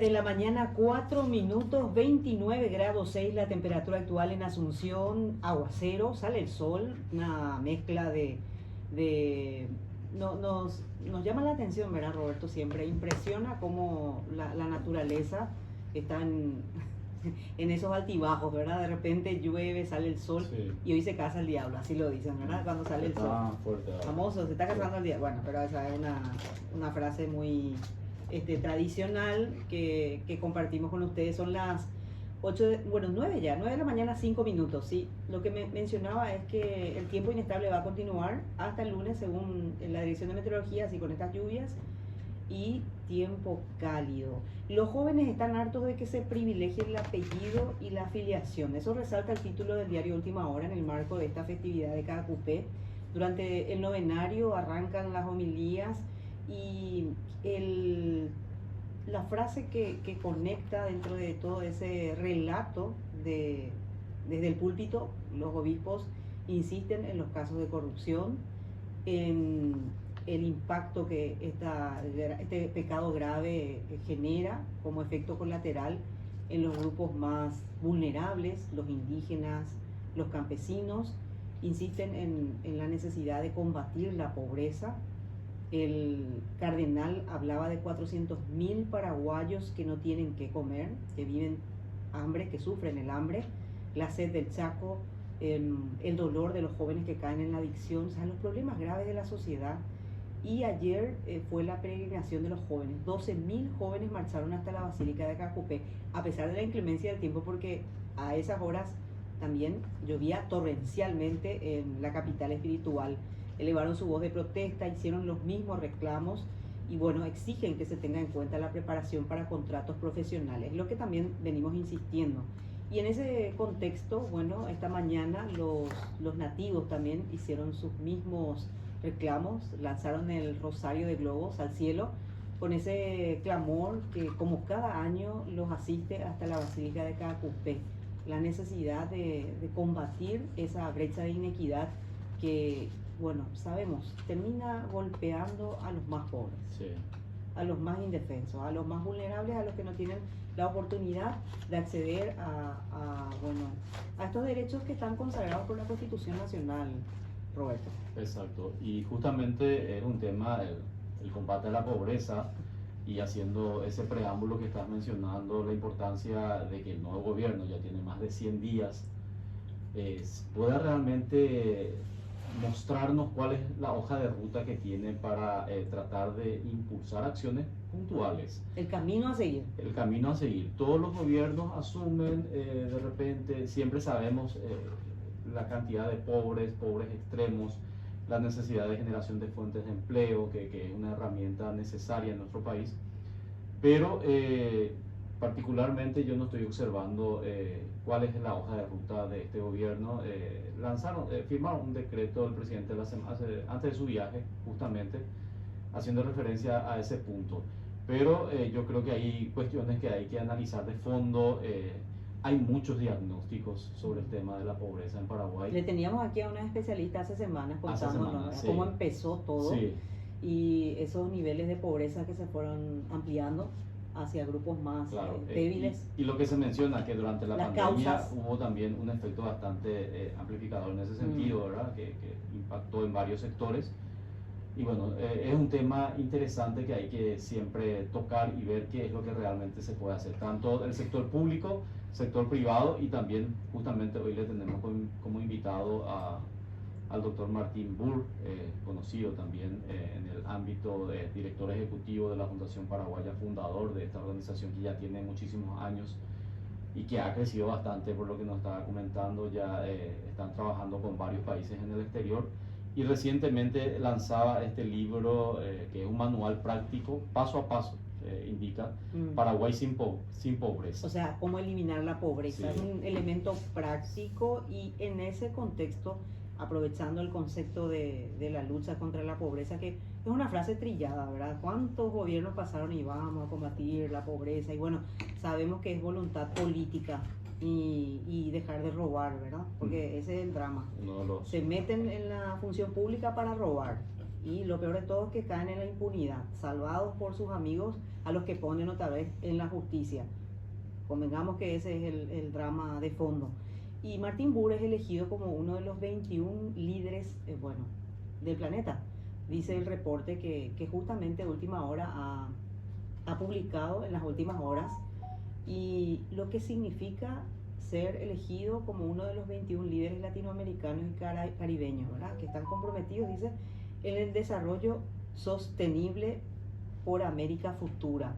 de la mañana, 4 minutos, 29 grados 6 la temperatura actual en Asunción, aguacero, sale el sol, una mezcla de nos llama la atención, ¿verdad, Roberto? Siempre impresiona cómo la naturaleza está en esos altibajos, ¿verdad? De repente llueve, sale el sol, sí, y hoy se casa el diablo, así lo dicen, ¿verdad? Cuando sale el sol. Fuerte, famoso, se está casando el diablo. Bueno, pero esa es una frase muy tradicional que compartimos con ustedes. Son las 9 ya, 9 de la mañana, 5 minutos, ¿sí? Lo que mencionaba es que el tiempo inestable va a continuar hasta el lunes, según la Dirección de Meteorología, así con estas lluvias y tiempo cálido. Los jóvenes están hartos de que se privilegie el apellido y la afiliación. Eso resalta el título del diario Última Hora en el marco de esta festividad de Cacupé. Durante el novenario arrancan las homilías y la frase que conecta dentro de todo ese relato desde el púlpito, los obispos insisten en los casos de corrupción, en el impacto que este pecado grave genera como efecto colateral en los grupos más vulnerables, los indígenas, los campesinos. Insisten en la necesidad de combatir la pobreza. El cardenal hablaba de 400.000 paraguayos que no tienen qué comer, que viven hambre, que sufren el hambre, la sed del Chaco, el dolor de los jóvenes que caen en la adicción, o sea, los problemas graves de la sociedad. Y ayer fue la peregrinación de los jóvenes. 12.000 jóvenes marcharon hasta la Basílica de Cacupé, a pesar de la inclemencia del tiempo, porque a esas horas también llovía torrencialmente en la capital espiritual. Elevaron su voz de protesta, hicieron los mismos reclamos y bueno, exigen que se tenga en cuenta la preparación para contratos profesionales, lo que también venimos insistiendo. Y en ese contexto, bueno, esta mañana los nativos también hicieron sus mismos reclamos, lanzaron el rosario de globos al cielo con ese clamor que como cada año los asiste hasta la Basílica de Cacupé, la necesidad de combatir esa brecha de inequidad que, bueno, sabemos, termina golpeando a los más pobres, sí, a los más indefensos, a los más vulnerables, a los que no tienen la oportunidad de acceder a estos derechos que están consagrados por la Constitución Nacional, Roberto. Exacto, y justamente es un tema, el combate a la pobreza, y haciendo ese preámbulo que estás mencionando, la importancia de que el nuevo gobierno ya tiene más de 100 días, pueda realmente mostrarnos cuál es la hoja de ruta que tiene para tratar de impulsar acciones puntuales. El camino a seguir. El camino a seguir. Todos los gobiernos asumen, de repente, siempre sabemos la cantidad de pobres extremos, la necesidad de generación de fuentes de empleo, que es una herramienta necesaria en nuestro país, pero particularmente yo no estoy observando cuál es la hoja de ruta de este gobierno. Firmaron un decreto del presidente antes de su viaje, justamente haciendo referencia a ese punto, pero yo creo que hay cuestiones que hay que analizar de fondo. Hay muchos diagnósticos sobre el tema de la pobreza en Paraguay. Le teníamos aquí a una especialista hace semanas contándonos sí, cómo empezó todo, sí, y esos niveles de pobreza que se fueron ampliando hacia grupos más débiles. Y lo que se menciona, que durante la pandemia causas. hubo también un efecto bastante amplificador en ese sentido, ¿verdad? Que impactó en varios sectores. Y bueno, es un tema interesante que hay que siempre tocar y ver qué es lo que realmente se puede hacer, tanto el sector público, sector privado, y también justamente hoy le tenemos como invitado al doctor Martín Burr, conocido también en el ámbito de director ejecutivo de la Fundación Paraguaya, fundador de esta organización que ya tiene muchísimos años y que ha crecido bastante por lo que nos estaba comentando. Ya están trabajando con varios países en el exterior. Y recientemente lanzaba este libro, que es un manual práctico, paso a paso, indica Paraguay sin pobreza. O sea, cómo eliminar la pobreza. Sí. Es un elemento práctico, y en ese contexto, aprovechando el concepto de la lucha contra la pobreza, que es una frase trillada, ¿verdad? ¿Cuántos gobiernos pasaron y vamos a combatir la pobreza? Y bueno, sabemos que es voluntad política. Y dejar de robar, ¿verdad? Porque ese es el drama. Se meten en la función pública para robar Y lo peor de todo es que caen en la impunidad, salvados por sus amigos a los que ponen otra vez en la justicia. Convengamos que ese es el drama de fondo. Y Martin Burr es elegido como uno de los 21 líderes, bueno, del planeta. Dice el reporte que justamente de última hora ha publicado en las últimas horas, y lo que significa ser elegido como uno de los 21 líderes latinoamericanos y caribeños, ¿verdad? Que están comprometidos, dice, en el desarrollo sostenible por América futura.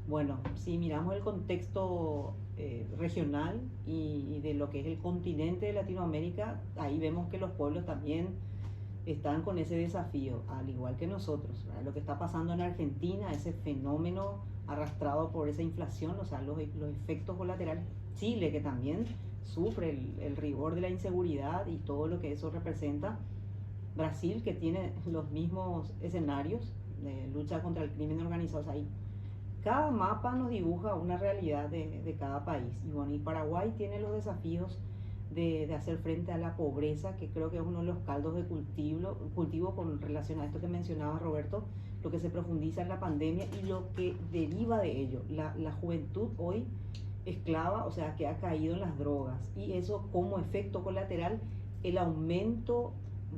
Bueno, si miramos el contexto regional y de lo que es el continente de Latinoamérica, ahí vemos que los pueblos también están con ese desafío, al igual que nosotros, ¿verdad? Lo que está pasando en Argentina, ese fenómeno arrastrado por esa inflación, o sea, los efectos colaterales. Chile, que también sufre el rigor de la inseguridad y todo lo que eso representa. Brasil, que tiene los mismos escenarios de lucha contra el crimen organizado. O sea, cada mapa nos dibuja una realidad de cada país. Y bueno, y Paraguay tiene los desafíos de hacer frente a la pobreza, que creo que es uno de los caldos de cultivo con relación a esto que mencionaba Roberto, lo que se profundiza en la pandemia y lo que deriva de ello. La juventud hoy esclava, o sea, que ha caído en las drogas, y eso como efecto colateral el aumento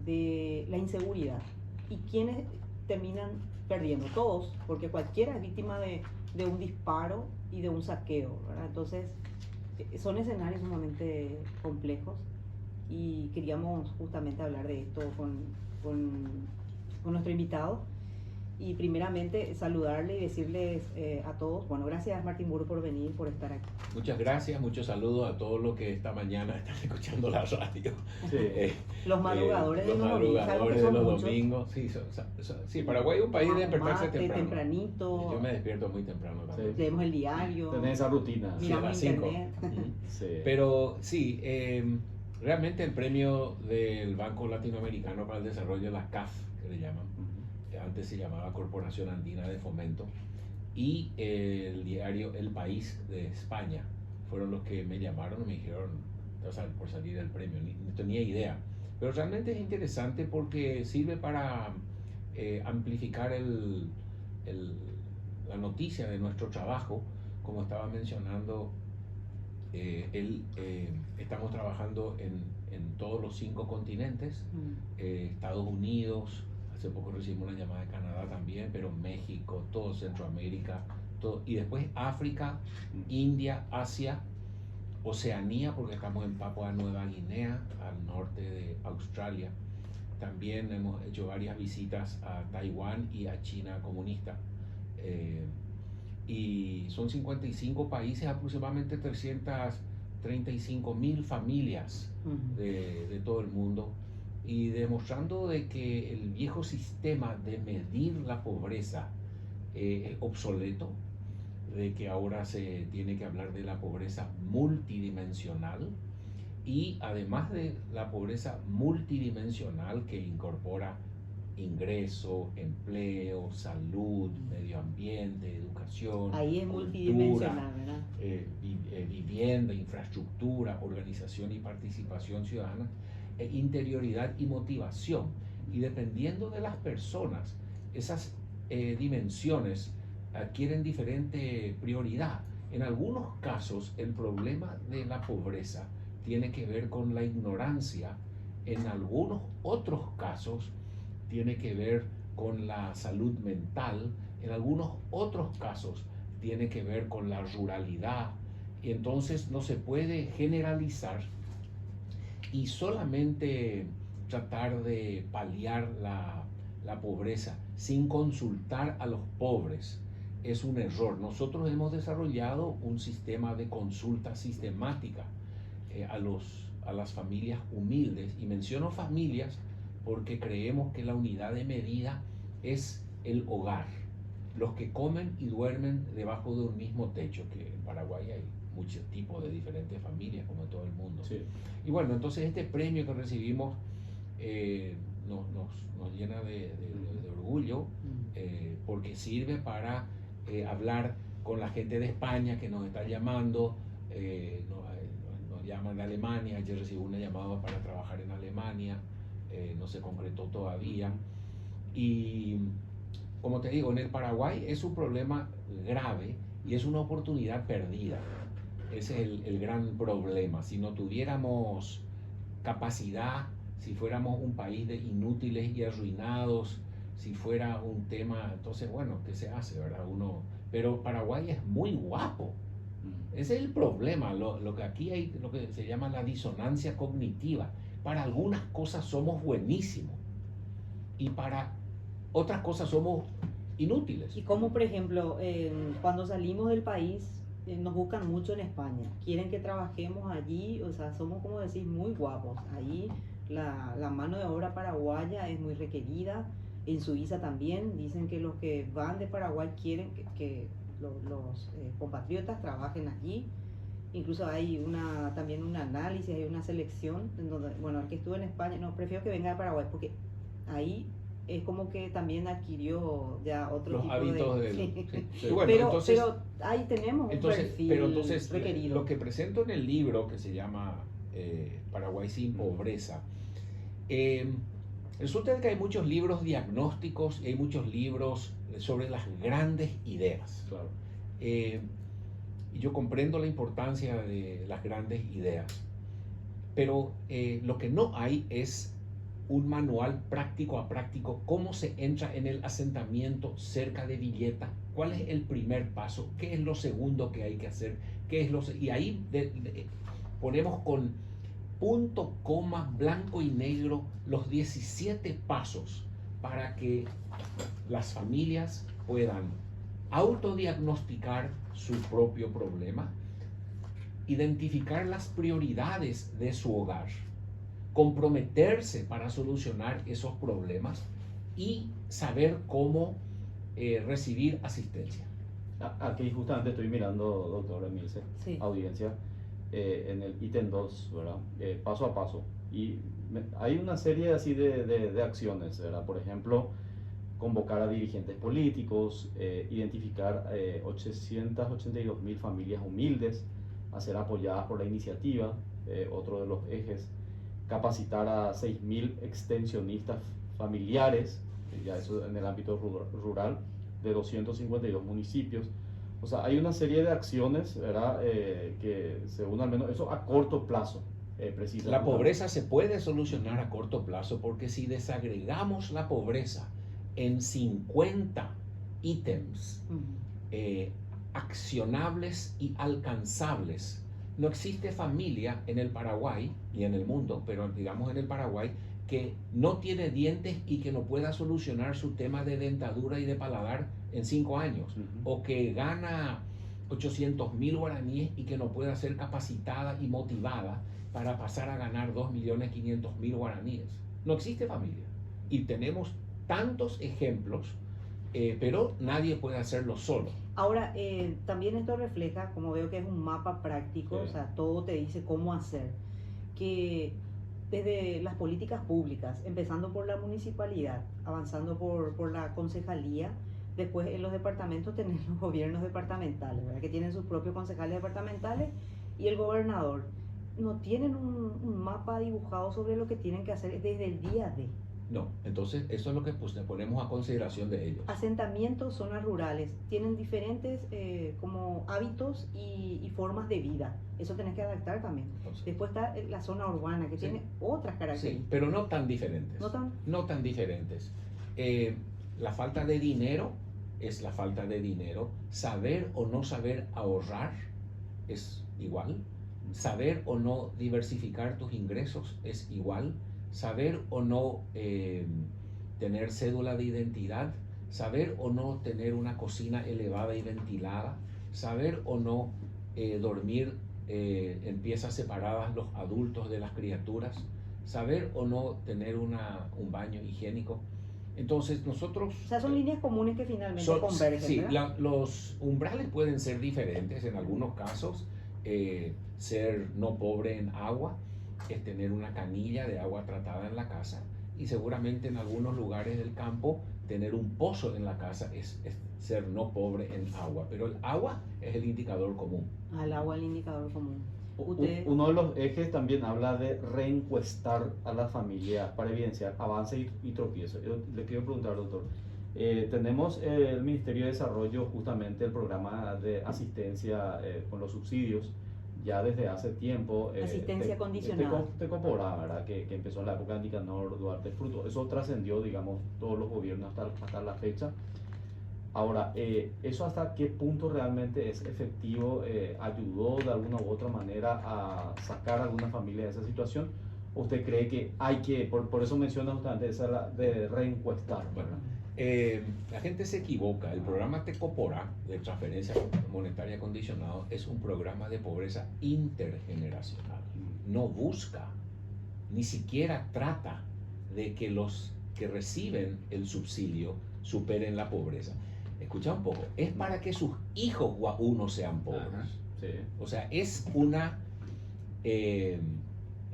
de la inseguridad. ¿Y quiénes terminan perdiendo? Todos, porque cualquiera es víctima de un disparo y de un saqueo, ¿verdad? Entonces son escenarios sumamente complejos, y queríamos justamente hablar de esto con nuestro invitado. Y primeramente saludarle y decirles a todos, bueno, gracias Martin Burr por venir, por estar aquí. Muchas gracias, muchos saludos a todos los que esta mañana están escuchando la radio. Sí. Los madrugadores de los domingos. Sí, Paraguay es un país de despertarse temprano. Tempranito. Yo me despierto muy temprano también. Sí. Leemos el diario. Tenés esa rutina. Sí, a las 5. Sí. Pero sí, realmente el premio del Banco Latinoamericano para el Desarrollo, la CAF, que le llaman, antes se llamaba Corporación Andina de Fomento, y el diario El País de España fueron los que me llamaron y me dijeron, o sea, por salir del premio, no tenía idea. Pero realmente es interesante porque sirve para amplificar la noticia de nuestro trabajo. Como estaba mencionando, estamos trabajando en todos los 5 continentes, Estados Unidos. Hace poco recibimos una llamada de Canadá también, pero México, todo Centroamérica, todo, y después África, India, Asia, Oceanía, porque estamos en Papua Nueva Guinea, al norte de Australia. También hemos hecho varias visitas a Taiwán y a China comunista. Y son 55 países, aproximadamente 335.000 familias de todo el mundo. Y demostrando de que el viejo sistema de medir la pobreza es obsoleto, de que ahora se tiene que hablar de la pobreza multidimensional, y además de la pobreza multidimensional que incorpora ingreso, empleo, salud, medio ambiente, educación, ahí es cultura, multidimensional, ¿verdad? Vivienda, infraestructura, organización y participación ciudadana, interioridad y motivación. Y dependiendo de las personas, esas dimensiones adquieren diferente prioridad. En algunos casos el problema de la pobreza tiene que ver con la ignorancia, en algunos otros casos tiene que ver con la salud mental, en algunos otros casos tiene que ver con la ruralidad, y entonces no se puede generalizar y solamente tratar de paliar la pobreza sin consultar a los pobres. Es un error. Nosotros hemos desarrollado un sistema de consulta sistemática a las familias humildes, y menciono familias porque creemos que la unidad de medida es el hogar, los que comen y duermen debajo de un mismo techo, que en Paraguay hay muchos tipos de diferentes familias, como en todo el mundo. Sí. Y bueno, entonces este premio que recibimos nos llena de orgullo, porque sirve para hablar con la gente de España que nos está llamando, nos llaman de Alemania. Ayer recibí una llamada para trabajar en Alemania, no se concretó todavía, Y como te digo, en el Paraguay es un problema grave y es una oportunidad perdida. Ese es el gran problema. Si no tuviéramos capacidad, si fuéramos un país de inútiles y arruinados, si fuera un tema, entonces bueno, ¿qué se hace, verdad? Pero Paraguay es muy guapo. Ese es el problema, lo que aquí hay, lo que se llama la disonancia cognitiva. Para algunas cosas somos buenísimos y para otras cosas somos inútiles. Y como por ejemplo, cuando salimos del país, nos buscan mucho en España, quieren que trabajemos allí, o sea, somos como decís muy guapos. Ahí la mano de obra paraguaya es muy requerida, en Suiza también, dicen que los que van de Paraguay quieren que los compatriotas trabajen allí. Incluso hay también un análisis, hay una selección, en donde, bueno, el que estuvo en España, no, prefiero que venga de Paraguay, porque ahí es como que también adquirió ya otro los tipo hábitos de... sí. Sí. Bueno, pero ahí tenemos un perfil pero entonces requerido. lo que presento en el libro, que se llama Paraguay sin pobreza, resulta que hay muchos libros diagnósticos y hay muchos libros sobre las grandes ideas. Claro. Y yo comprendo la importancia de las grandes ideas, pero lo que no hay es un manual práctico a práctico, cómo se entra en el asentamiento cerca de Villeta, cuál es el primer paso, qué es lo segundo que hay que hacer, y ahí ponemos con punto, coma, blanco y negro los 17 pasos para que las familias puedan autodiagnosticar su propio problema, identificar las prioridades de su hogar, comprometerse para solucionar esos problemas y saber cómo recibir asistencia. Aquí justamente estoy mirando, doctor Emilce, Sí. audiencia, en el ítem 2, ¿verdad? Paso a paso. Y hay una serie así de acciones, ¿verdad? Por ejemplo, convocar a dirigentes políticos, identificar 882.000 familias humildes a ser apoyadas por la iniciativa, otro de los ejes, capacitar a 6.000 extensionistas familiares, ya eso en el ámbito rural, de 252 municipios. O sea, hay una serie de acciones, ¿verdad? Que según al menos eso a corto plazo. La pobreza se puede solucionar a corto plazo porque si desagregamos la pobreza en 50 ítems accionables y alcanzables, no existe familia en el Paraguay y en el mundo, pero digamos en el Paraguay, que no tiene dientes y que no pueda solucionar su tema de dentadura y de paladar en 5 años, o que gana 800.000 guaraníes y que no pueda ser capacitada y motivada para pasar a ganar 2.500.000 guaraníes. No existe familia. Y tenemos tantos ejemplos, pero nadie puede hacerlo solo. Ahora, también esto refleja, como veo que es un mapa práctico, Sí. o sea, todo te dice cómo hacer, que desde las políticas públicas, empezando por la municipalidad, avanzando por la concejalía, después en los departamentos tenemos los gobiernos departamentales, ¿verdad? Que tienen sus propios concejales departamentales, y el gobernador. No tienen un mapa dibujado sobre lo que tienen que hacer desde el día a día. No, entonces eso es lo que ponemos a consideración de ellos. Asentamientos, zonas rurales, tienen diferentes como hábitos y formas de vida. Eso tenés que adaptar también. Entonces, Después está la zona urbana, que sí, tiene otras características. sí, pero no tan diferentes. ¿No tan? Diferentes. La falta de dinero es la falta de dinero. Saber o no saber ahorrar es igual. Saber o no diversificar tus ingresos es igual. Saber o no tener cédula de identidad, saber o no tener una cocina elevada y ventilada, saber o no dormir en piezas separadas los adultos de las criaturas, saber o no tener un baño higiénico. Entonces nosotros... O sea, son líneas comunes que finalmente convergen, sí, ¿verdad? los umbrales pueden ser diferentes en algunos casos. Ser no pobre en agua es tener una canilla de agua tratada en la casa, y seguramente en algunos lugares del campo tener un pozo en la casa es ser no pobre en agua, pero el agua es el indicador común. El agua, el indicador común. Usted, Uno de los ejes también habla de reencuestar a la familia para evidenciar avances y tropiezos. Yo le quiero preguntar, doctor, tenemos el Ministerio de Desarrollo justamente el programa de asistencia con los subsidios ya desde hace tiempo. asistencia condicionada. Tecopora, ¿verdad? Que empezó en la época de Nicanor Duarte Fruto. Eso trascendió, digamos, todos los gobiernos hasta la fecha. Ahora, ¿eso hasta qué punto realmente es efectivo? ¿Ayudó de alguna u otra manera a sacar a alguna familia de esa situación? ¿O usted cree que hay que, por eso menciona justamente esa de reencuestar? Bueno, la gente se equivoca. El programa Tecopora de transferencia monetaria condicionado es un programa de pobreza intergeneracional. No busca, ni siquiera trata de que los que reciben el subsidio superen la pobreza. Escucha un poco, es para que sus hijos no sean pobres. Sí. O sea, es una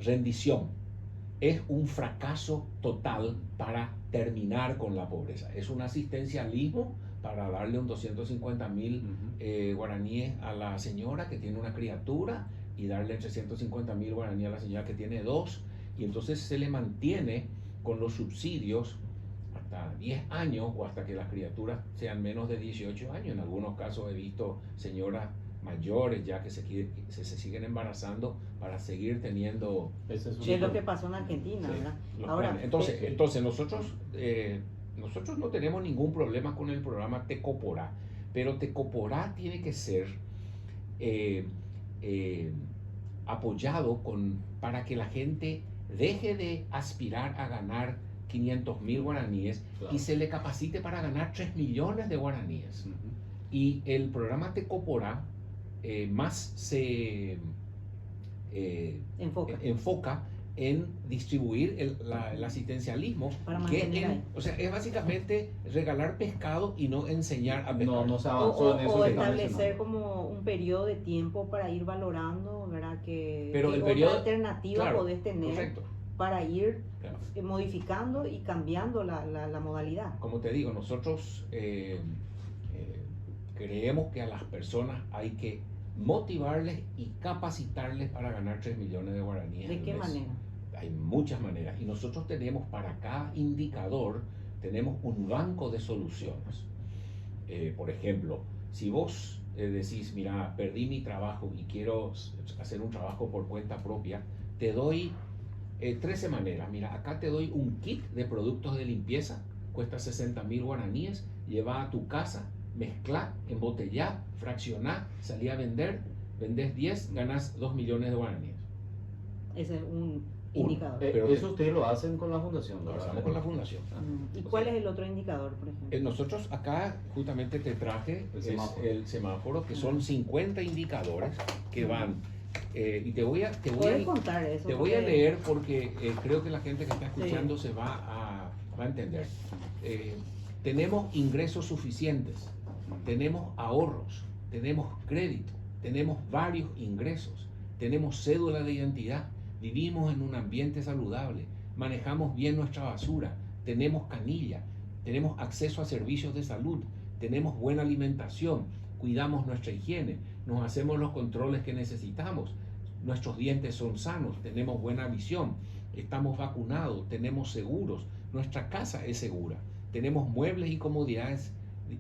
rendición, es un fracaso total para terminar con la pobreza. Es un asistencialismo para darle un 250.000 guaraníes a la señora que tiene una criatura y darle 350.000 guaraníes a la señora que tiene dos, y entonces se le mantiene con los subsidios hasta 10 años o hasta que las criaturas sean menos de 18 años. En algunos casos he visto señoras mayores ya que se siguen embarazando para seguir teniendo... Es lo que pasó en Argentina, ¿verdad? Ahora, entonces nosotros no tenemos ningún problema con el programa Tecopora, pero Tecopora tiene que ser apoyado para que la gente deje de aspirar a ganar 500.000 guaraníes, claro, y se le capacite para ganar 3 millones de guaraníes. Y el programa Tecopora más se enfoca en distribuir el asistencialismo, o sea, es básicamente regalar pescado y no enseñar a pescar. No se avanzó en eso. O establecer como un periodo de tiempo para ir valorando, ¿verdad? Pero el otra periodo, alternativa, claro, podés tener, correcto, para ir, claro, modificando y cambiando la modalidad. Como te digo, nosotros creemos que a las personas hay que motivarles y capacitarles para ganar 3 millones de guaraníes. ¿De qué manera? Hay muchas maneras, y nosotros tenemos para cada indicador tenemos un banco de soluciones. Por ejemplo, si vos decís, mira, perdí mi trabajo y quiero hacer un trabajo por cuenta propia, te doy 13 maneras. Mira, acá te doy un kit de productos de limpieza, cuesta 60.000 guaraníes, lleva a tu casa, mezcla, embotellá, fraccioná, salí a vender, vendés 10, ganas 2 millones de guaraníes. Ese es un indicador. Eso ustedes lo hacen con la fundación, ¿no? Lo hacemos con la fundación. ¿Y cuál es el otro indicador, por ejemplo? Nosotros acá justamente te traje el semáforo, que son 50 indicadores que van. Y te voy a leer porque creo que la gente que está escuchando se va a entender. Tenemos ingresos suficientes, tenemos ahorros, tenemos crédito, tenemos varios ingresos, tenemos cédula de identidad, vivimos en un ambiente saludable, manejamos bien nuestra basura, tenemos canilla, tenemos acceso a servicios de salud, tenemos buena alimentación, cuidamos nuestra higiene, nos hacemos los controles que necesitamos, nuestros dientes son sanos, tenemos buena visión, estamos vacunados, tenemos seguros, nuestra casa es segura, tenemos muebles y comodidades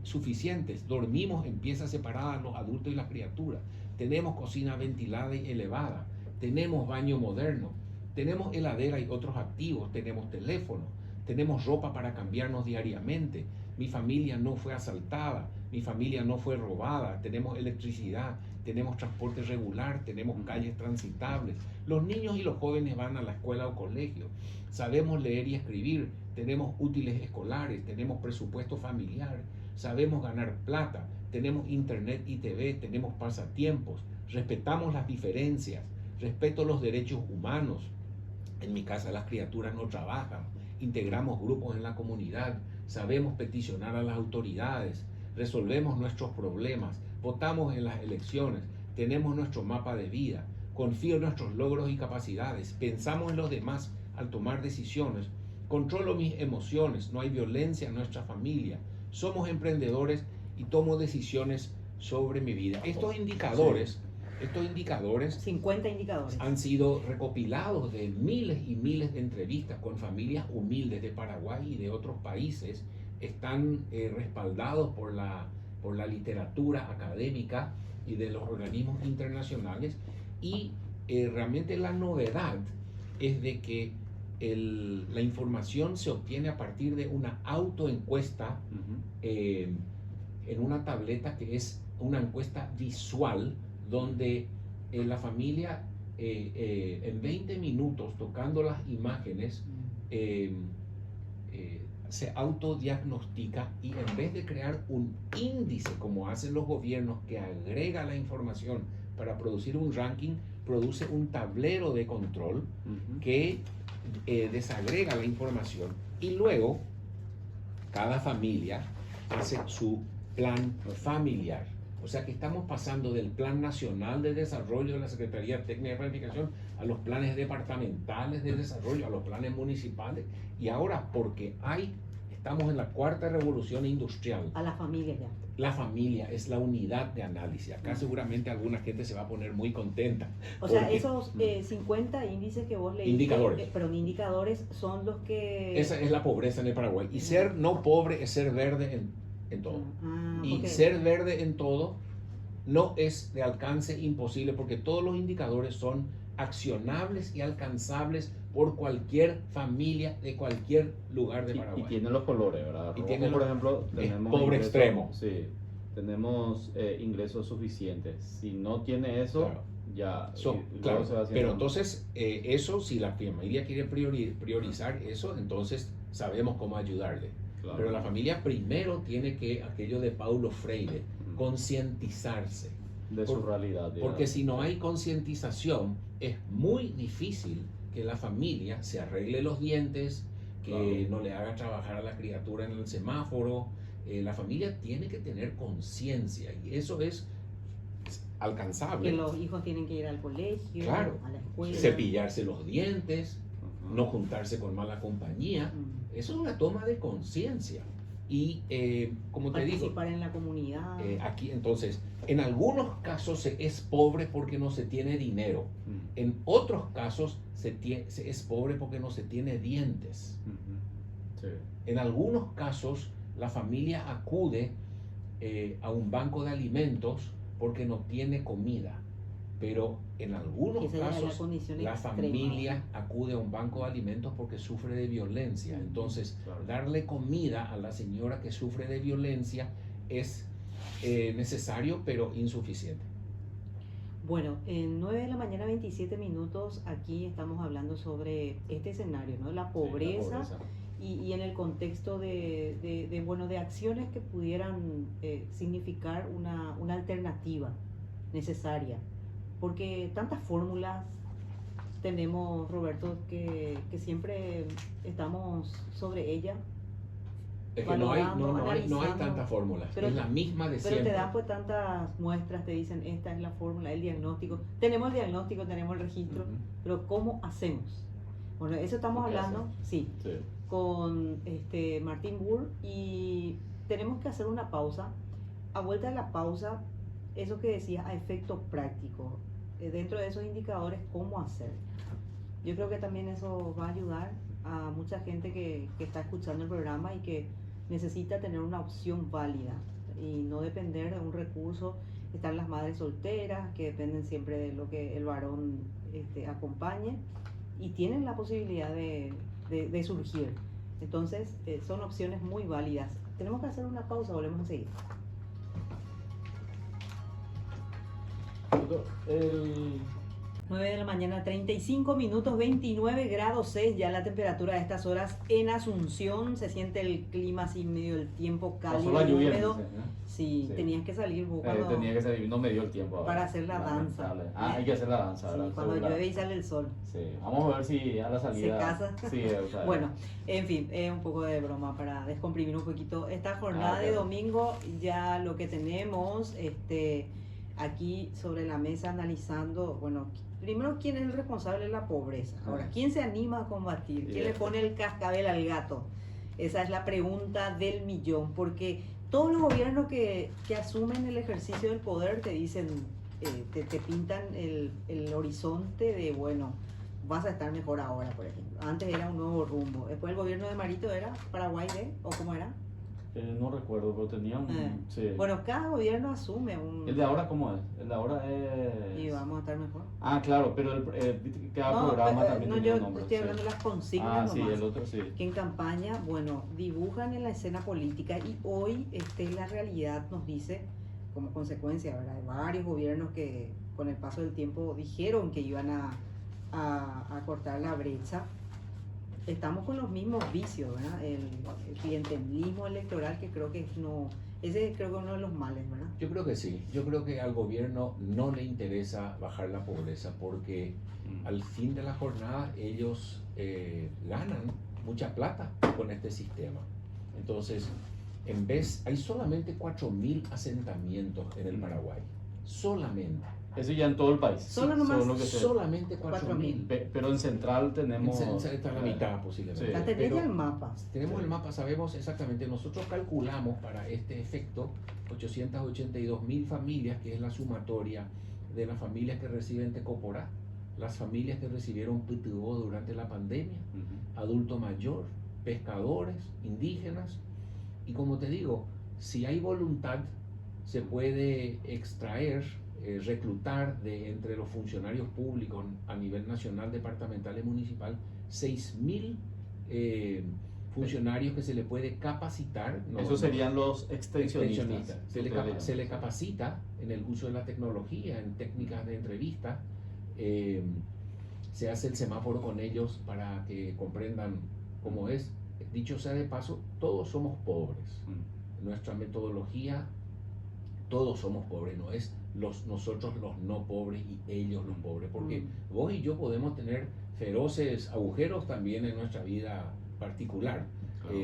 suficientes, dormimos en piezas separadas los adultos y las criaturas, tenemos cocina ventilada y elevada, tenemos baño moderno, tenemos heladera y otros activos, tenemos teléfono, tenemos ropa para cambiarnos diariamente, mi familia no fue asaltada, mi familia no fue robada, tenemos electricidad, tenemos transporte regular, tenemos calles transitables, los niños y los jóvenes van a la escuela o colegio, sabemos leer y escribir, tenemos útiles escolares, tenemos presupuesto familiar, sabemos ganar plata, tenemos internet y TV, tenemos pasatiempos, respetamos las diferencias, respeto los derechos humanos. En mi casa las criaturas no trabajan, integramos grupos en la comunidad, sabemos peticionar a las autoridades, resolvemos nuestros problemas, votamos en las elecciones, tenemos nuestro mapa de vida, confío en nuestros logros y capacidades, pensamos en los demás al tomar decisiones, controlo mis emociones, no hay violencia en nuestra familia, somos emprendedores y tomo decisiones sobre mi vida. Estos indicadores Estos indicadores 50 indicadores. han sido recopilados de miles y miles de entrevistas con familias humildes de Paraguay y de otros países. Están respaldados por la literatura académica y de los organismos internacionales. Y realmente la novedad es de que la información se obtiene a partir de una autoencuesta en una tableta que es una encuesta visual, donde la familia en 20 minutos, tocando las imágenes, se autodiagnostica, y en vez de crear un índice como hacen los gobiernos que agrega la información para producir un ranking, produce un tablero de control que desagrega la información, y luego cada familia hace su plan familiar. O sea que estamos pasando del Plan Nacional de Desarrollo de la Secretaría Técnica de Planificación a los planes departamentales de desarrollo, a los planes municipales, y ahora porque estamos en la cuarta revolución industrial. A la familia ya. La familia es la unidad de análisis. Acá seguramente alguna gente se va a poner muy contenta. O sea, esos 50 índices que vos leíste, indicadores. Pero indicadores son los que... Esa es la pobreza en el Paraguay. Y ser no pobre es ser verde en todo. Y okay. Ser verde en todo no es de alcance imposible, porque todos los indicadores son accionables y alcanzables por cualquier familia de cualquier lugar de Paraguay. Y tienen los colores, ¿verdad? Y Rojo, por ejemplo, tenemos pobre extremo. Sí, tenemos ingresos suficientes. Si no tiene eso, claro. Ya claro, se va haciendo. Pero entonces eso, si la familia quiere priorizar eso, entonces sabemos cómo ayudarle. Claro. Pero la familia primero tiene que, aquello de Paulo Freire, concientizarse de su realidad. Porque si no hay concientización, es muy difícil que la familia se arregle los dientes, que no le haga trabajar a la criatura en el semáforo. La familia tiene que tener conciencia, y eso es alcanzable. Que los hijos tienen que ir al colegio, claro, a la escuela. Cepillarse los dientes, no juntarse con mala compañía. Eso es una toma de conciencia. Y como te digo, participar en la comunidad. Aquí entonces, en algunos casos se es pobre porque no se tiene dinero. En otros casos se es pobre porque no se tiene dientes. Sí. En algunos casos la familia acude a un banco de alimentos porque no tiene comida. Pero en algunos casos la familia acude a un banco de alimentos porque sufre de violencia. Entonces, darle comida a la señora que sufre de violencia es necesario, pero insuficiente. Bueno, en 9 de la mañana, 27 minutos, aquí estamos hablando sobre este escenario, ¿no? La pobreza, la pobreza. Y en el contexto de acciones que pudieran significar una alternativa necesaria. Porque tantas fórmulas tenemos, Roberto, que siempre estamos sobre ella. Es que no hay tantas fórmulas, es la misma de siempre. Pero te dan pues tantas muestras, te dicen esta es la fórmula, el diagnóstico. Tenemos el diagnóstico, tenemos el registro, pero ¿cómo hacemos? Bueno, eso estamos hablando, sí, con Martín Burr, y tenemos que hacer una pausa. A vuelta de la pausa, eso que decías, a efecto práctico, dentro de esos indicadores, ¿cómo hacer? Yo creo que también eso va a ayudar a mucha gente que está escuchando el programa y que necesita tener una opción válida y no depender de un recurso. Están las madres solteras que dependen siempre de lo que el varón acompañe, y tienen la posibilidad de surgir. Entonces son opciones muy válidas. Tenemos que hacer una pausa, volvemos a seguir. 9 de la mañana, 35 minutos, 29 grados 6 ya la temperatura a estas horas en Asunción. Se siente el clima así medio del tiempo cálido, la lluvia, húmedo. Sí, tenías que salir vos cuando, tenía que salir, no me dio el tiempo para hacer la danza. Hay que hacer la danza, sí, ¿verdad? cuando llueve y sale el sol. Sí, vamos a ver si a la salida se casa. Sí, o sea, bueno, en fin, es un poco de broma para descomprimir un poquito esta jornada de domingo. Ya lo que tenemos aquí sobre la mesa analizando, bueno, primero, ¿quién es el responsable de la pobreza? Ahora, ¿quién se anima a combatir? ¿Quién le pone el cascabel al gato? Esa es la pregunta del millón, porque todos los gobiernos que asumen el ejercicio del poder te dicen te pintan el horizonte de, bueno, vas a estar mejor ahora, por ejemplo. Antes era un nuevo rumbo. Después el gobierno de Marito era Paraguay D, ¿o cómo era? No recuerdo, pero tenía un... sí. Bueno, cada gobierno asume un... ¿El de ahora cómo es? El de ahora es... Y vamos a estar mejor. Ah, claro, pero viste que cada programa también no, tiene un yo nombre. estoy Sí. hablando de las consignas Ah, sí, nomás, el otro sí. que en campaña, bueno, dibujan en la escena política y hoy la realidad nos dice, como consecuencia, ¿verdad?, de varios gobiernos que con el paso del tiempo dijeron que iban a cortar la brecha. Estamos con los mismos vicios, ¿verdad? El clientelismo electoral, que creo que ese creo que es uno de los males, ¿verdad? Yo creo que sí, yo creo que al gobierno no le interesa bajar la pobreza porque al fin de la jornada ellos ganan mucha plata con este sistema. Entonces, hay solamente 4.000 asentamientos en el Paraguay, solamente. Eso ya en todo el país. Solo nomás, según lo que sé. Solamente 4.000. Pero en Central tenemos... Está la mitad posiblemente. Sí. La tenés ya el mapa. Tenemos el mapa, sabemos exactamente. Nosotros calculamos para este efecto 882.000 familias, que es la sumatoria de las familias que reciben Tecoporá, las familias que recibieron PTU durante la pandemia, adulto mayor, pescadores, indígenas. Y como te digo, si hay voluntad, se puede extraer, reclutar de entre los funcionarios públicos a nivel nacional, departamental y municipal 6.000 funcionarios que se le puede capacitar. Esos serían los extensionistas. Se le capacita en el uso de la tecnología, en técnicas de entrevista. Se hace el semáforo con ellos para que comprendan cómo es. Dicho sea de paso, todos somos pobres. Nuestra metodología, todos somos pobres, no es nosotros los no pobres y ellos los pobres, porque vos y yo podemos tener feroces agujeros también en nuestra vida particular. Claro.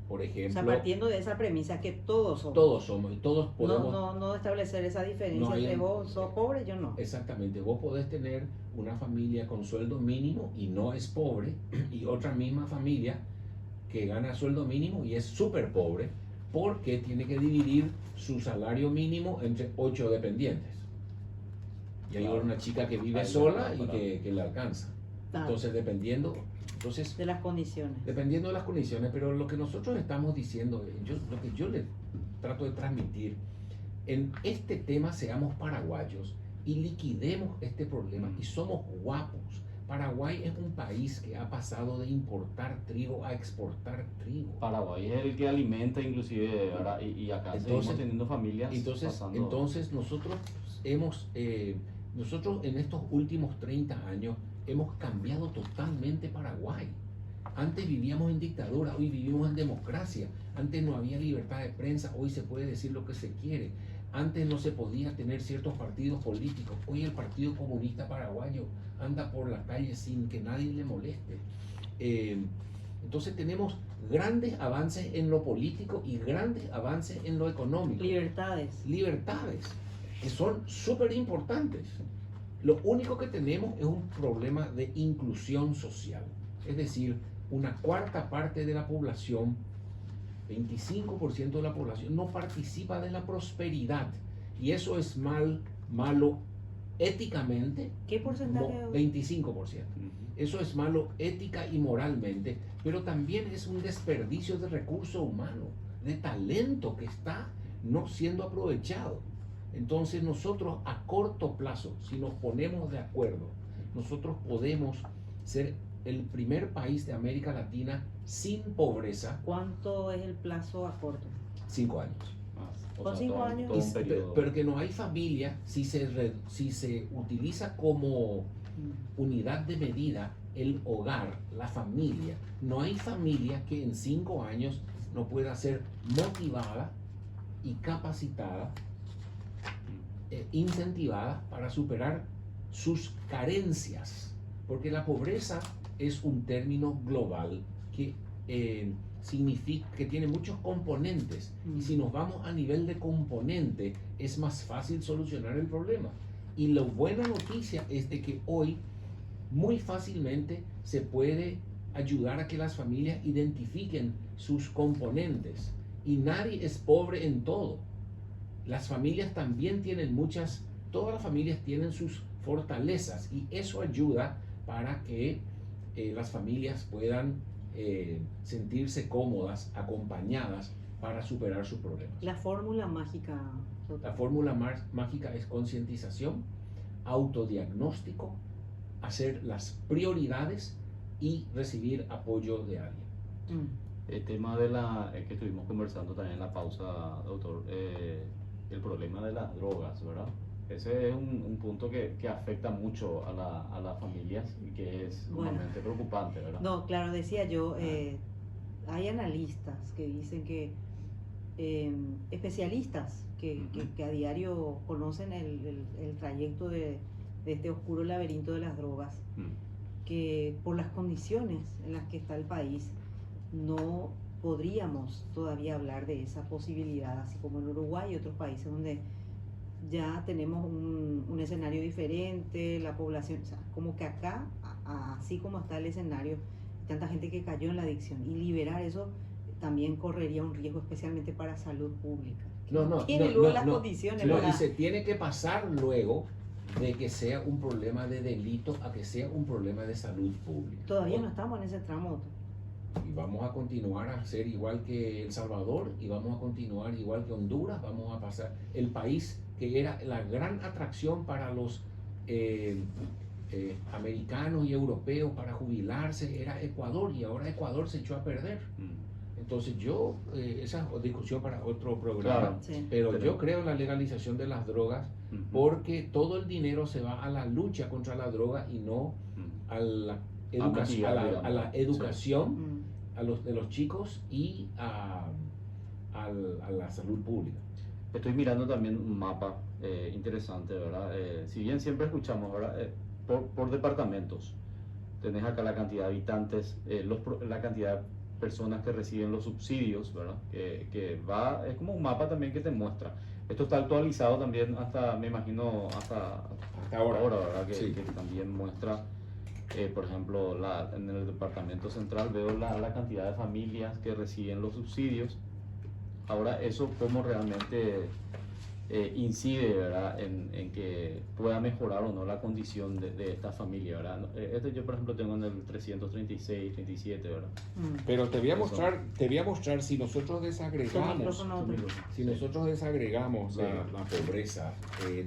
Por ejemplo, O sea, partiendo de esa premisa que todos somos. Todos somos y todos podemos... No establecer esa diferencia No hay entre vos sos pobre, yo no. Exactamente, vos podés tener una familia con sueldo mínimo y no es pobre, y otra misma familia que gana sueldo mínimo y es súper pobre, porque tiene que dividir su salario mínimo entre 8 dependientes. Y hay una chica que vive sola y que le alcanza. Claro. Entonces, dependiendo De las condiciones. de las condiciones, pero lo que nosotros estamos diciendo, lo que yo le trato de transmitir, en este tema seamos paraguayos y liquidemos este problema y somos guapos. Paraguay es un país que ha pasado de importar trigo a exportar trigo. Paraguay es el que alimenta inclusive, ¿verdad? Y acá seguimos teniendo familias pasando... Entonces nosotros en estos últimos 30 años hemos cambiado totalmente Paraguay. Antes vivíamos en dictadura, hoy vivimos en democracia. Antes no había libertad de prensa, hoy se puede decir lo que se quiere. Antes no se podía tener ciertos partidos políticos. Hoy el Partido Comunista Paraguayo anda por la calle sin que nadie le moleste. Entonces tenemos grandes avances en lo político y grandes avances en lo económico. Libertades, que son súper importantes. Lo único que tenemos es un problema de inclusión social. Es decir, una cuarta parte de la población, 25% de la población, no participa de la prosperidad. Y eso es malo éticamente. ¿Qué porcentaje? 25%. Eso es malo ética y moralmente, pero también es un desperdicio de recurso humano, de talento que está no siendo aprovechado. Entonces nosotros a corto plazo, si nos ponemos de acuerdo, nosotros podemos ser el primer país de América Latina sin pobreza. ¿Cuánto es el plazo a corto? 5 años. Con 5 años. Pero que no hay familia, si se utiliza como unidad de medida el hogar, la familia, no hay familia que en 5 años no pueda ser motivada y capacitada, incentivada para superar sus carencias, porque la pobreza es un término global que significa que tiene muchos componentes, y si nos vamos a nivel de componente es más fácil solucionar el problema. Y la buena noticia es de que hoy muy fácilmente se puede ayudar a que las familias identifiquen sus componentes, y nadie es pobre en todo. Las familias también tienen muchas todas las familias tienen sus fortalezas y eso ayuda para que las familias puedan sentirse cómodas, acompañadas para superar sus problemas. La fórmula mágica. La fórmula mágica es concientización, autodiagnóstico, hacer las prioridades y recibir apoyo de alguien. El tema de que estuvimos conversando también en la pausa, doctor, el problema de las drogas, ¿verdad? Ese es un punto que afecta mucho a las familias y que es sumamente preocupante, ¿verdad? No, claro, decía yo, hay analistas que dicen que especialistas que a diario conocen el trayecto de este oscuro laberinto de las drogas, que por las condiciones en las que está el país no podríamos todavía hablar de esa posibilidad, así como en Uruguay y otros países donde ya tenemos un escenario diferente, la población, o sea, como que acá, así como está el escenario, tanta gente que cayó en la adicción, y liberar eso también correría un riesgo, especialmente para salud pública. Tiene luego las condiciones. Y se tiene que pasar luego de que sea un problema de delito a que sea un problema de salud pública. Todavía no estamos en ese tramo. Y vamos a continuar a ser igual que El Salvador, y vamos a continuar igual que Honduras, vamos a pasar el país que era la gran atracción para los americanos y europeos para jubilarse, era Ecuador, y ahora Ecuador se echó a perder. Entonces esa es discusión para otro programa, claro, sí. Pero yo creo en la legalización de las drogas, porque todo el dinero se va a la lucha contra la droga y no a la educación Sí. de los chicos y a la salud pública. Estoy mirando también un mapa interesante, ¿verdad? Si bien siempre escuchamos, ¿verdad? Por departamentos, tenés acá la cantidad de habitantes, la cantidad de personas que reciben los subsidios, ¿verdad? Es como un mapa también que te muestra. Esto está actualizado también hasta, me imagino, hasta ahora, ¿verdad? Sí. Que también muestra, por ejemplo, en el departamento central veo la cantidad de familias que reciben los subsidios. Ahora, eso cómo realmente incide, ¿verdad? En que pueda mejorar o no la condición de esta familia, ¿verdad? Yo, por ejemplo, tengo en el 336, 37, ¿verdad? Pero te voy a mostrar si nosotros desagregamos, la pobreza,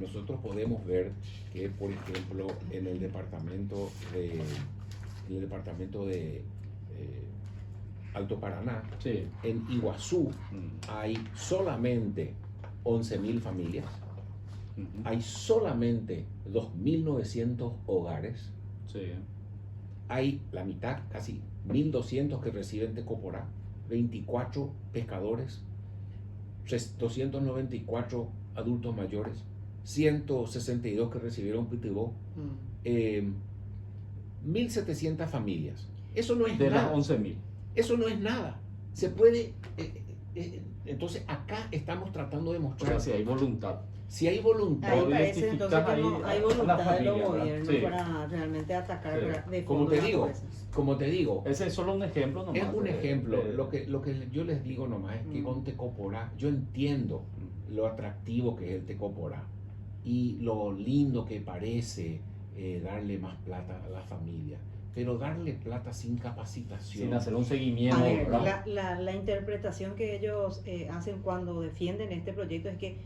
nosotros podemos ver que, por ejemplo, en el departamento de Alto Paraná, Sí. en Iguazú, hay solamente 11.000 familias, hay solamente 2.900 hogares, Sí. hay la mitad, casi 1.200 que reciben Tecoporá, 24 pescadores, 294 adultos mayores, 162 que recibieron Pitibó, 1.700 familias. Eso no es De nada. las 11.000. Eso no es nada. Se puede... entonces acá estamos tratando de O mostrar sea, si hay voluntad. si hay voluntad. Ahí Vos parece entonces identificás que no ahí hay a voluntad la de los familia, ¿verdad? gobiernos Sí. para realmente atacar Sí. de Como fondo te la digo, pobreza. Ese es solo un ejemplo nomás. Es un ejemplo. de- Lo que yo les digo nomás es que con Tecoporá, yo entiendo lo atractivo que es el Tecoporá y lo lindo que parece darle más plata a la familia, pero darle plata sin capacitación. Sin hacer un seguimiento, A ver, ¿verdad? la interpretación que ellos hacen cuando defienden este proyecto es que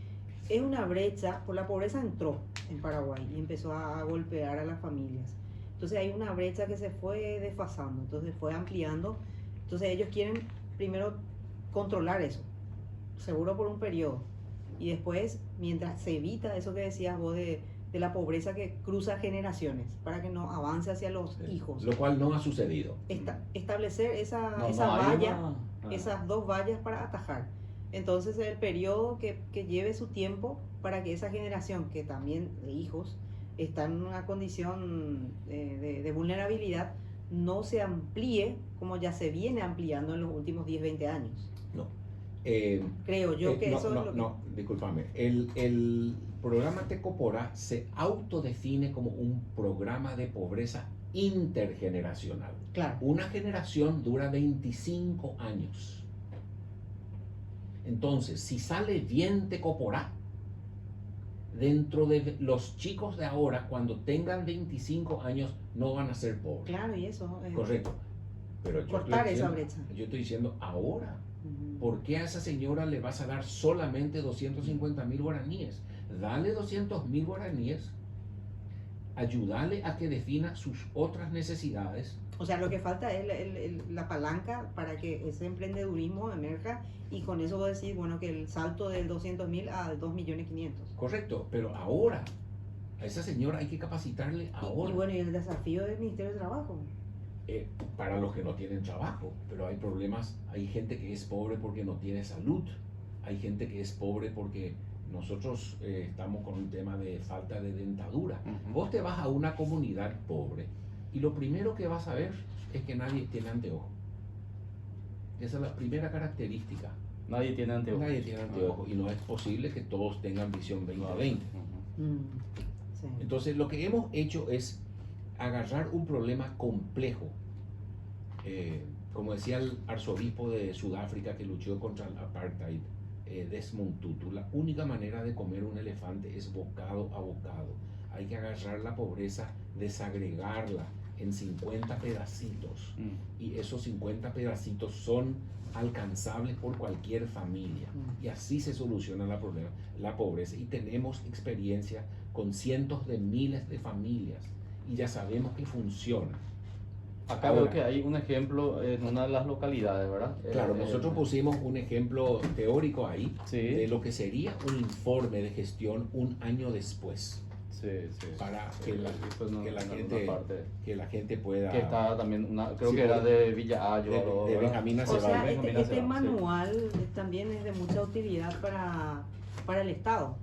es una brecha, por la pobreza entró en Paraguay y empezó a golpear a las familias. Entonces hay una brecha que se fue desfasando, entonces fue ampliando. Entonces ellos quieren primero controlar eso, seguro por un periodo. Y después, mientras se evita eso que decías vos de la pobreza que cruza generaciones, para que no avance hacia los hijos. Lo cual no ha sucedido. Establecer esa No, esa no, hay valla, una- esas dos vallas para atajar. Entonces el periodo que lleve su tiempo para que esa generación que también de hijos está en una condición de vulnerabilidad no se amplíe como ya se viene ampliando en los últimos 10, 20 años. No. Creo yo que eso es lo que... No, discúlpame. El programa Tecoporá se autodefine como un programa de pobreza intergeneracional. Claro. Una generación dura 25 años. Entonces, si sale bien Tecoporá, dentro de los chicos de ahora, cuando tengan 25 años, no van a ser pobres. Claro, y eso. Correcto. Pero Cortar esa brecha. yo estoy diciendo ahora. Ujú. ¿Por qué a esa señora le vas a dar solamente 250.000 guaraníes? Dale 200.000 guaraníes, ayúdale a que defina sus otras necesidades. O sea, lo que falta es la palanca para que ese emprendedurismo emerja y con eso vos decís, bueno, que el salto del 200.000 a 2.500.000. Correcto, pero ahora, a esa señora hay que capacitarle ahora. Y bueno, y el desafío del Ministerio de Trabajo. Para los que no tienen trabajo, pero hay problemas, hay gente que es pobre porque no tiene salud, hay gente que es pobre porque nosotros estamos con un tema de falta de dentadura. Vos te vas a una comunidad pobre y lo primero que vas a ver es que nadie tiene anteojo. Esa es la primera característica. Nadie tiene anteojos. Nadie tiene anteojo y no es posible que todos tengan visión 20/20. Sí. Entonces lo que hemos hecho es agarrar un problema complejo. Como decía el arzobispo de Sudáfrica que luchó contra el apartheid, Desmond Tutu, la única manera de comer un elefante es bocado a bocado. Hay que agarrar la pobreza, desagregarla en 50 pedacitos y esos 50 pedacitos son alcanzables por cualquier familia y así se soluciona la pobreza, y tenemos experiencia con cientos de miles de familias y ya sabemos que funciona. Acá veo que hay un ejemplo en una de las localidades, ¿verdad? Claro, nosotros pusimos un ejemplo teórico ahí Sí. de lo que sería un informe de gestión un año después, Sí, sí. para que la, Pues no, que la en alguna gente, parte. que la gente pueda... Que está también, creo Sí, que era puede- de Villa Ayo. de ¿verdad? Benjamín O Aceval. sea, Benjamín este Aceval, sí. manual también es de mucha utilidad para el Estado.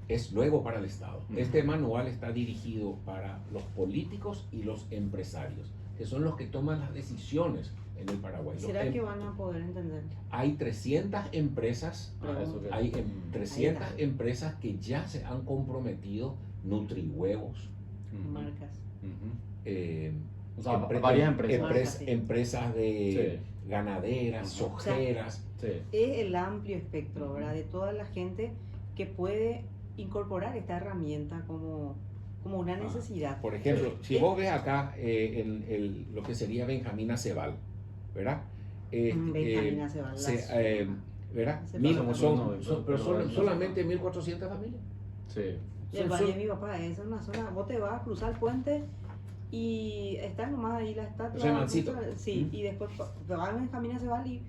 Es luego para el Estado. Ujú. Este manual está dirigido para los políticos y los empresarios, que son los que toman las decisiones en el Paraguay. Los ¿Será que van a poder entender? Hay 300 empresas, Ah, eso que- hay 300 Ahí está. empresas que ya se han comprometido, Nutrihuevos, Ujú. Marcas. Ujú. eh, O sea, empre- varias empresas. Marcas, sí. empresas de ganaderas, Ujú. sojeras. Sí. Es el amplio espectro, ¿verdad? De toda la gente que puede incorporar esta herramienta como una necesidad. Por ejemplo, Sí. si vos ves acá lo que sería Benjamín Aceval, ¿verdad? Benjamín Aceval, ¿Verdad? Hace Mil- falta. pero Pero no- solamente 1.400 familias. Sí. Y el Son- Valle son- de mi papá es una zona, vos te vas a cruzar el puente y está nomás ahí la estatua. Remancito. Sí, ¿Mm? y después te vas a Benjamín Aceval y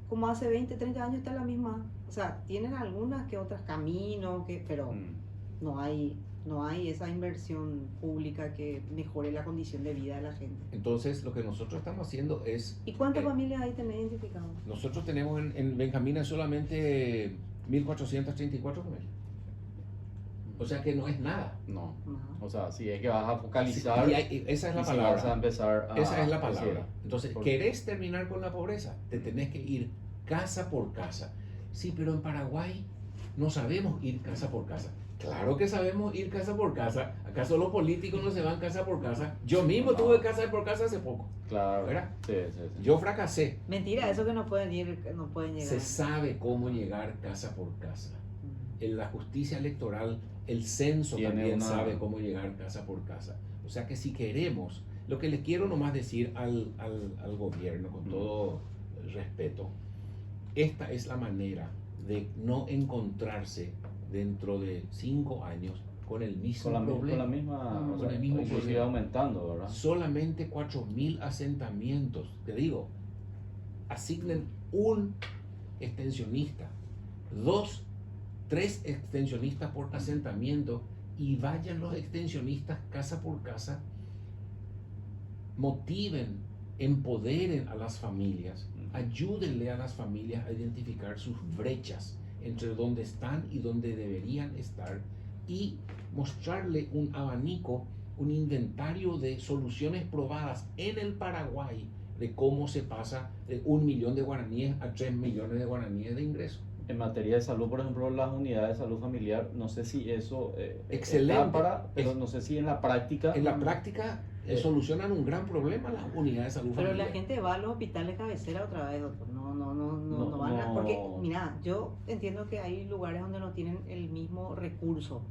como hace 20, 30 años está la misma. O sea, tienen algunas que otras caminos, pero Mm. no hay esa inversión pública que mejore la condición de vida de la gente. Entonces, lo que nosotros estamos haciendo es, ¿Y cuántas Eh, familias ahí tenés identificadas? nosotros tenemos en Benjamín solamente 1.434 familias. O sea que no es nada. No. No. O sea, si es que vas a focalizar. Y esa es la y si palabra. vas a empezar a Esa es la palabra. decir, Entonces, ¿por ¿querés terminar con la pobreza? Te tenés que ir casa por casa. Sí, pero en Paraguay no sabemos ir casa por casa. Claro que sabemos ir casa por casa. ¿Acaso los políticos no se van casa por casa? Yo mismo No. tuve casa por casa hace poco. Claro. ¿Verdad? Sí, sí, sí. Yo fracasé. Mentira, eso que no pueden llegar. Se sabe cómo llegar casa por casa. En la justicia electoral, el censo Tiene también una- sabe cómo llegar casa por casa. O sea que si queremos, lo que le quiero nomás decir al gobierno, con todo respeto, esta es la manera de no encontrarse dentro de 5 años con el mismo Con la problema. misma, o Con sea, el mismo inclusive problema. aumentando, ¿verdad? Solamente 4.000 asentamientos. Te digo, asignen un extensionista, 2, 3 extensionistas por asentamiento y vayan los extensionistas casa por casa, motiven, empoderen a las familias, ayúdenle a las familias a identificar sus brechas entre donde están y donde deberían estar y mostrarle un abanico, un inventario de soluciones probadas en el Paraguay de cómo se pasa de 1 millón de guaraníes a 3 millones de guaraníes de ingreso. En materia de salud, por ejemplo, las unidades de salud familiar, no sé si eso Excelente. pero no sé si en la práctica. En la práctica solucionan un gran problema las unidades de salud Pero familiar. la gente va a los hospitales cabecera otra vez, doctor. No van a... Porque, mira, yo entiendo que hay lugares donde no tienen el mismo recurso.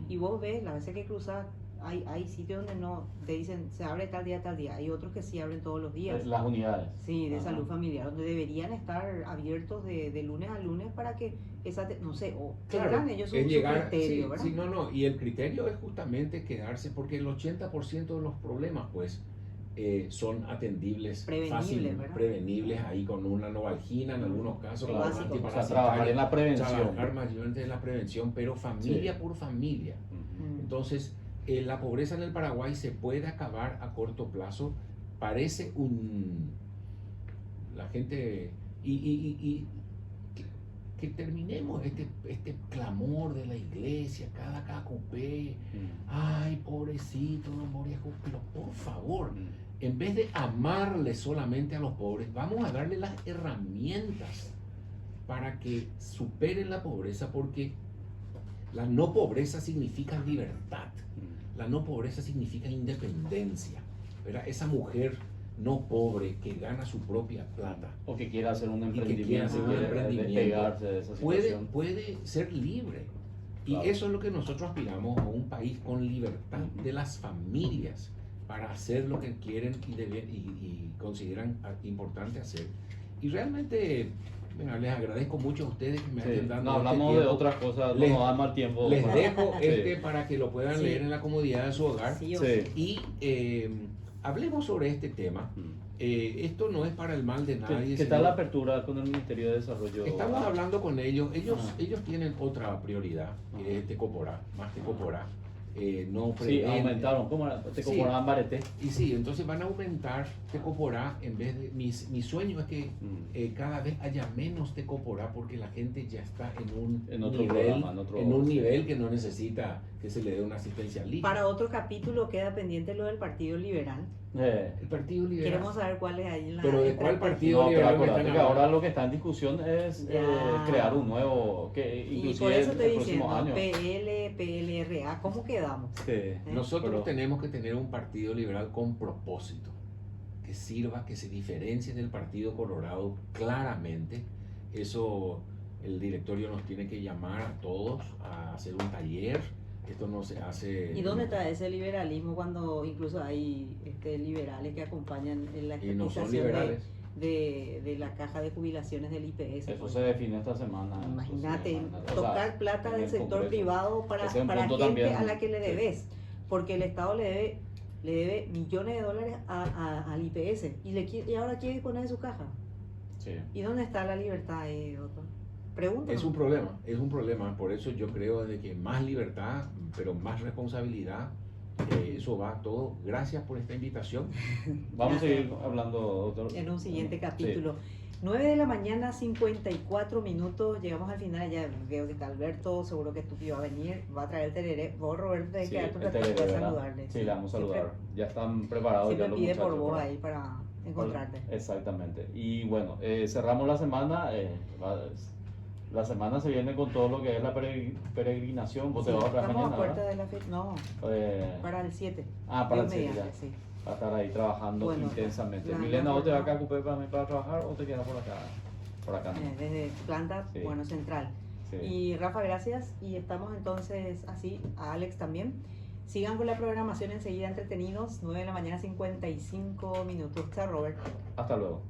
Y vos ves, las veces que cruzas, hay sitios donde no, te dicen, se abre tal día, tal día. Hay otros que sí abren todos los días. Las unidades. Sí, de Ajá. salud familiar, donde deberían estar abiertos de lunes a lunes para que esa, no sé, o tendrán ellos su criterio, sí, ¿verdad? sí, no, y el criterio es justamente quedarse, porque el 80% de los problemas, pues, son atendibles, Prevenibles, ¿verdad? prevenibles ahí con una novalgina en algunos casos, Lo con básico. antiparasitaria, Trabajar en la prevención. trabajar mayormente en la prevención, pero familia Sí. por familia. Entonces, la pobreza en el Paraguay se puede acabar a corto plazo. Parece la gente... que terminemos este clamor de la iglesia, cada cacupé, ay, pobrecito, no moría, pero por favor, en vez de amarle solamente a los pobres, vamos a darle las herramientas para que superen la pobreza, porque la no pobreza significa libertad, la no pobreza significa independencia, ¿verdad? Esa mujer no pobre que gana su propia plata O que quiera hacer un y que emprendimiento, quiera hacer un quiere emprendimiento, despegarse de esa situación. puede ser libre. Y Claro. eso es lo que nosotros aspiramos, a un país con libertad de las familias para hacer lo que quieren y consideran importante hacer. Y realmente, bueno, les agradezco mucho a ustedes que me Sí. estén dando No, hablamos este de tiempo. otras cosas, Les- no nos da mal tiempo. Les para- dejo Sí. para que lo puedan Sí. leer en la comodidad de su hogar. Sí, Sí. Y hablemos sobre este tema. Esto no es para el mal de nadie. ¿Qué tal sino- la apertura con el Ministerio de Desarrollo? Estamos hablando con ellos. Ajá. Ellos tienen otra prioridad, que es Tecoporá, más Tecoporá. No Sí, prevén- aumentaron. ¿Cómo era? Te Sí. cobraban barete. Y sí, entonces van a aumentar Tecoporá en vez de... Mi sueño es que cada vez haya menos Tecoporá, porque la gente ya está En otro nivel, programa, en un sí. nivel que no necesita que se le dé una asistencia lista. Para otro capítulo queda pendiente lo del Partido Liberal. El Partido Liberal. Queremos saber cuál es ahí la... Pero ¿de cuál partido? No, pero liberal me acuérdate están que ahora hablando? lo que está en discusión es Ya. crear un nuevo, que Y inclusive por eso estoy el próximo diciendo, año. PL, PLRA, ¿cómo quedamos? Sí. Nosotros Pero- tenemos que tener un partido liberal con propósito, que sirva, que se diferencie del Partido Colorado claramente. Eso el directorio nos tiene que llamar a todos a hacer un taller. Esto no se hace... ¿Y dónde está ese liberalismo cuando incluso hay liberales que acompañan en la Y no son estatización liberales. de la caja de jubilaciones del IPS? Eso pues? se define esta semana. Imagínate, eso sí, o sea, tocar plata en del el sector Congreso. privado para Ese es un gente punto también, a la que le sí. debes, porque el Estado le debe millones de dólares al IPS y ahora quiere poner en su caja. Sí. ¿Y dónde está la libertad ahí, doctor? Pregunto. Es un problema. Por eso yo creo de que más libertad, pero más responsabilidad, eso va todo. Gracias por esta invitación. Vamos a Gracias. seguir hablando, doctor. En un siguiente Sí. capítulo. 9 de la mañana, 54 minutos. Llegamos al final. Ya veo que está Alberto. Seguro que tú va a venir. Va a traer el tereré. Vos, Roberto, tenés Sí, que darte un el ratito tereré, para ¿verdad? saludarle. Sí, le vamos a Siempre- saludar. Ya están preparados ya Siempre los pide por muchachos vos para- ahí para encontrarte. Exactamente. Y bueno, cerramos la semana. La semana se viene con todo lo que es la peregrinación. ¿Vos Sí, te vas a traer estamos mañana, a puerta verdad? de la fecha. No, Para el 7. para el Dios 7 mediante, ya. sí. Va a estar ahí trabajando Bueno, intensamente. la Milena, ¿vos te vas jornada- acá a Cupé para trabajar o te quedas por acá? Por acá, ¿no? Desde planta, Sí. bueno, central. Sí. Y Rafa, gracias. Y estamos entonces así, a Alex también. Sigan con la programación enseguida entretenidos. 9 de la mañana, 55 minutos. Chao, Robert. Hasta luego.